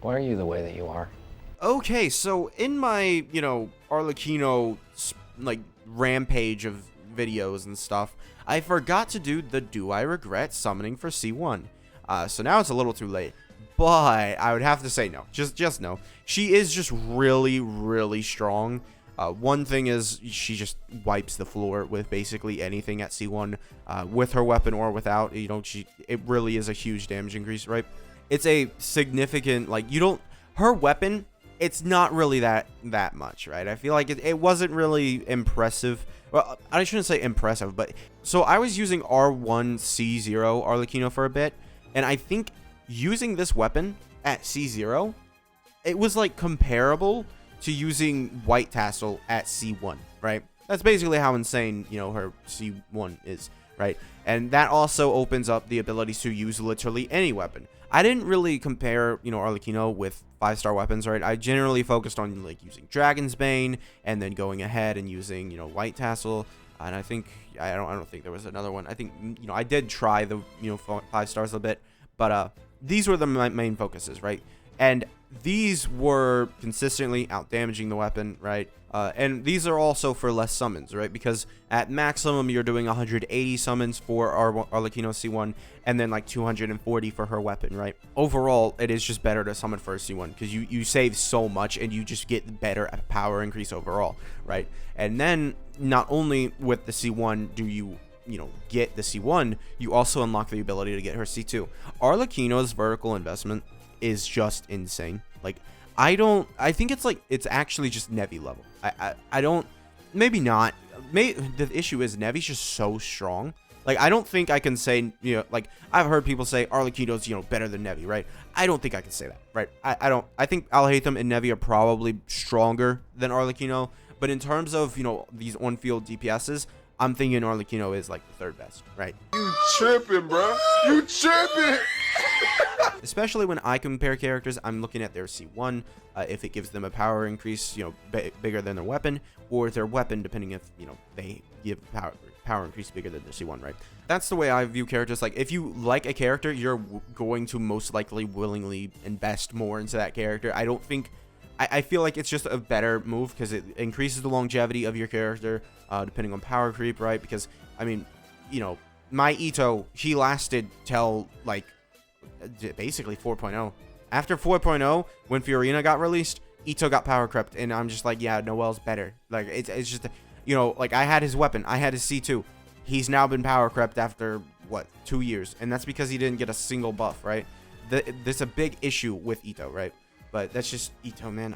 Why are you the way that you are? Okay, so in my, Arlecchino, like, rampage of videos and stuff, I forgot to do the Do I Regret Summoning for C1. So now it's a little too late. But I would have to say no. Just no. She is just really, really strong. One thing is she just wipes the floor with basically anything at C1, with her weapon or without. It really is a huge damage increase, right? It's a significant, like, her weapon, it's not really that much, right? I feel like it wasn't really impressive. Well, I shouldn't say impressive, but so I was using R1C0 Arlecchino for a bit, and I think using this weapon at C0, it was like comparable to using White Tassel at C1, right? That's basically how insane, her C1 is, right? And that also opens up the ability to use literally any weapon. I didn't really compare, Arlecchino with 5-star weapons, right? I generally focused on like using Dragon's Bane and then going ahead and using, White Tassel. And I think I don't think there was another one. I think I did try the 5 stars a bit, but these were the main focuses, right? And these were consistently out damaging the weapon, right? And these are also for less summons, right? Because at maximum, you're doing 180 summons for Arlecchino C1 and then like 240 for her weapon, right? Overall, it is just better to summon for a C1 because you save so much and you just get better power increase overall, right? And then not only with the C1 do you get the C1, you also unlock the ability to get her C2. Arlecchino's vertical investment is just insane. Like, I think it's actually just Nevi level. I don't, maybe not. The issue is Nevi's just so strong. Like, I don't think I can say, like, I've heard people say Arlecchino's, better than Nevi, right? I don't think I can say that, right? I think Alhaitham and Nevi are probably stronger than Arlecchino, but in terms of, these on-field DPSs, I'm thinking Arlecchino is like the third best, right? You tripping, bro. You tripping. Especially when I compare characters, I'm looking at their C1, if it gives them a power increase, bigger than their weapon, or their weapon, depending if, they give power increase bigger than their C1, right? That's the way I view characters. Like, if you like a character, you're going to most likely willingly invest more into that character. I feel like it's just a better move because it increases the longevity of your character, depending on power creep, right? Because, I mean, my Ito, he lasted till, like, basically 4.0. After 4.0, when Fiorina got released, Ito got power crept, and I'm just like, yeah, Noel's better. Like, it's just, like, I had his weapon. I had his C2. He's now been power crept after, 2 years? And that's because he didn't get a single buff, right? There's a big issue with Ito, right? But that's just Ito, man.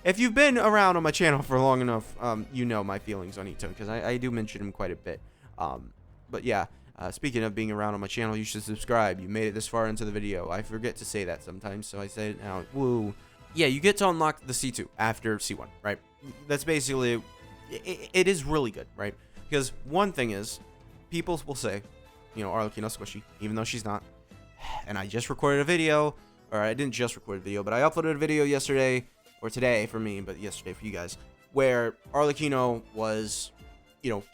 If you've been around on my channel for long enough, you know my feelings on Ito, because I do mention him quite a bit. But yeah, speaking of being around on my channel, you should subscribe. You made it this far into the video. I forget to say that sometimes, so I say it now. Woo. Yeah, you get to unlock the C2 after C1, right? That's basically, it is really good, right? Because one thing is, people will say, Arlecchino squishy, even though she's not. And I just recorded a video, or I didn't just record a video, but I uploaded a video yesterday, or today for me, but yesterday for you guys, where Arlecchino was,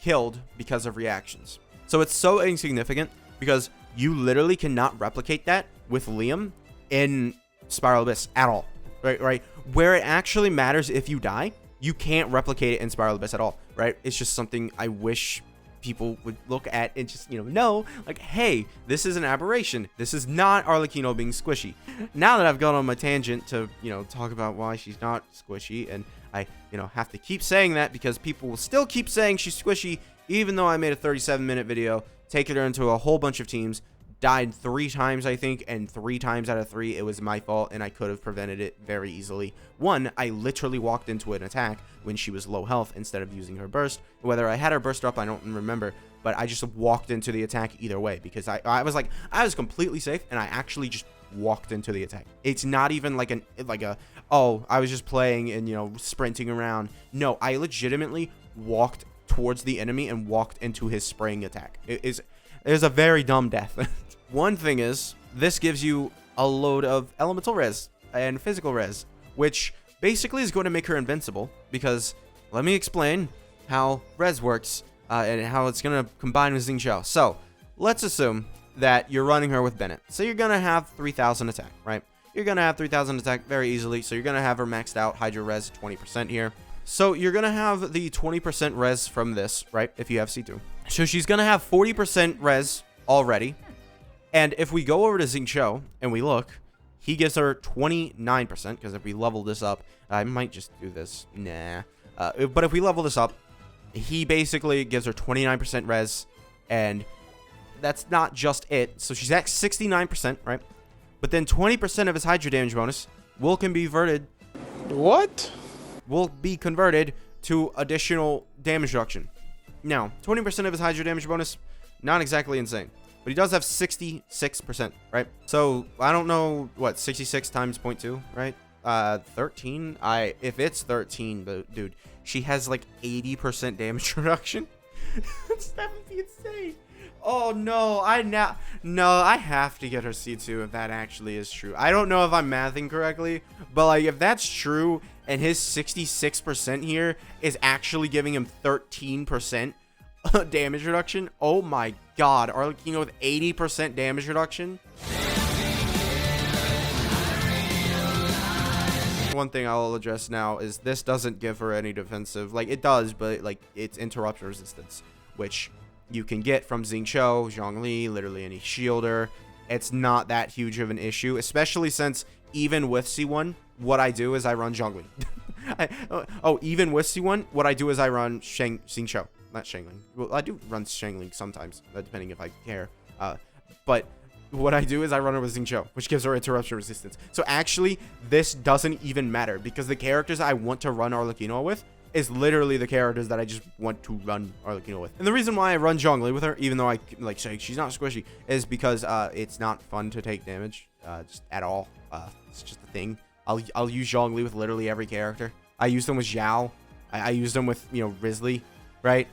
killed because of reactions. So it's so insignificant because you literally cannot replicate that with Liam in Spiral Abyss at all, right? Where it actually matters if you die, you can't replicate it in Spiral Abyss at all, right? It's just something I wish people would look at and just, know, like, hey, this is an aberration. This is not Arlecchino being squishy. Now that I've gone on my tangent to, talk about why she's not squishy, and I, have to keep saying that because people will still keep saying she's squishy, even though I made a 37-minute video, taking her into a whole bunch of teams, died 3 times, I think, and 3 times out of 3, it was my fault, and I could have prevented it very easily. One, I literally walked into an attack when she was low health instead of using her burst. Whether I had her burst up, I don't remember, but I just walked into the attack either way, because I was completely safe, and I actually just walked into the attack. It's not even like oh, I was just playing and, sprinting around. No, I legitimately walked towards the enemy and walked into his spraying attack. It is a very dumb death. One thing is, this gives you a load of elemental res and physical res, which basically is going to make her invincible, because let me explain how res works and how it's going to combine with Xingqiao. So let's assume that you're running her with Bennett. So you're going to have 3,000 attack, right? you're going to have 3000 attack very easily. So you're going to have her maxed out Hydra res 20% here. So you're going to have the 20% res from this, right? If you have C2. So she's going to have 40% res already. And if we go over to Xingqiu and we look, he gives her 29%, because if we level this up, I might just do this. Nah. But if we level this up, he basically gives her 29% res, and that's not just it. So she's at 69%, right? But then 20% of his Hydra damage bonus can be converted. What? Will be converted to additional damage reduction. Now, 20% of his Hydra damage bonus, not exactly insane. But he does have 66%, right? So, I don't know, what, 66 times 0.2, right? 13? If it's 13, dude, she has like 80% damage reduction. That would be insane. Oh, no, I have to get her C2 if that actually is true. I don't know if I'm mathing correctly, but like, if that's true, and his 66% here is actually giving him 13% damage reduction. Oh my god, Arlecchino with 80% damage reduction. One thing I'll address now is this doesn't give her any defensive, like it does, but like it's interruption resistance, which you can get from Xingqiu, Zhongli, literally any shielder. It's not that huge of an issue, especially since even with C1, what I do is I run Zhongli. Even with C1, what I do is I run Xingqiu. Not Shangling. Well, I do run Shangling sometimes, depending if I care. But what I do is I run her with Xingqiu, which gives her interruption resistance. So actually, this doesn't even matter, because the characters I want to run Arlecchino with is literally the characters that I just want to run Arlecchino with. And the reason why I run Zhongli with her, even though I like say she's not squishy, is because it's not fun to take damage just at all. It's just a thing. I'll use Zhongli with literally every character. I use them with Zhao. I use them with, you know, Risley, right?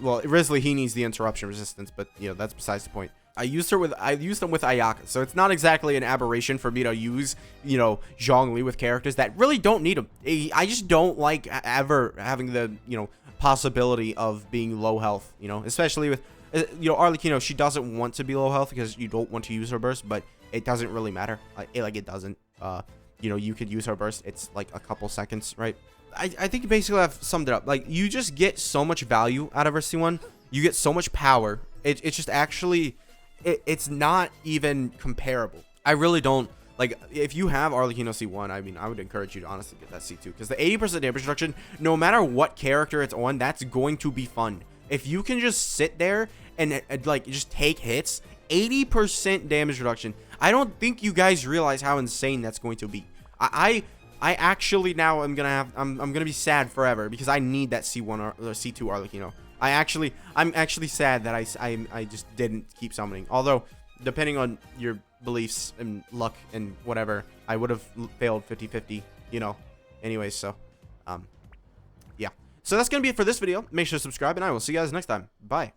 Well, Risley, he needs the interruption resistance, but you know, that's besides the point. I used them with Ayaka, so it's not exactly an aberration for me to use, you know, Zhongli with characters that really don't need them. I just don't like ever having the, you know, possibility of being low health, you know, especially with, you know, Arlecchino. She doesn't want to be low health because you don't want to use her burst, but it doesn't really matter. It doesn't. You know, you could use her burst. It's like a couple seconds, right? I think basically I've summed it up. Like, you just get so much value out of her C1. You get so much power. It's just actually, it's not even comparable. I really don't. Like, if you have Arlecchino C1, I mean, I would encourage you to honestly get that C2. Because the 80% damage reduction, no matter what character it's on, that's going to be fun. If you can just sit there and like, just take hits, 80% damage reduction. I don't think you guys realize how insane that's going to be. I actually now I'm gonna be sad forever because I need that C1 or C2 Arlecchino. I'm actually sad that I just didn't keep summoning. Although, depending on your beliefs and luck and whatever, I would have failed 50-50, you know. Anyways, so yeah. So that's gonna be it for this video. Make sure to subscribe, and I will see you guys next time. Bye.